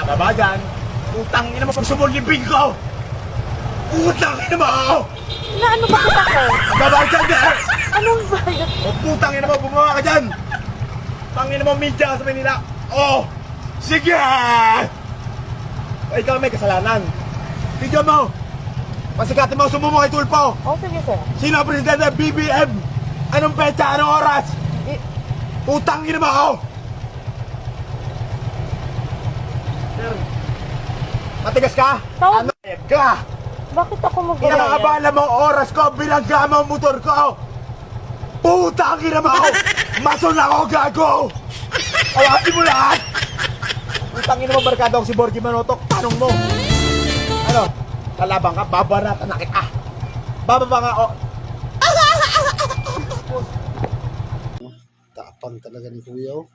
Ano ba dyan? Utang ina mo pag sumulibing ko! Utang ina mo! Na ano ba kita, sir? Babayad ka dyan! Anong bayad? O putang ina mo, bumaba ka dyan! Tangina mo, media ka sa Manila! Oh! Sige! O ikaw may kasalanan. Tignan mo! Pasikatin mo, sumumo kay Tulpo! Oh, sige, sir. Sino ang presidente ng BBM? Anong petsa? Anong oras? Utang ina mo ako! Sir, matigas ka? Tawag- Ano ka? Bakit ako magbayad? Pinakabala mo ang oras ko, bilangga mo ang motor ko! Putang ina mo ako! Mason ako, gago! Awasin mo lahat! Putang ina mo, barkada ako si Borgie Manotok, tanong mo! Ano? Kalabang ka, babaratan na kita! Bababa nga, oh! Tapang talaga ni Kuya, oh.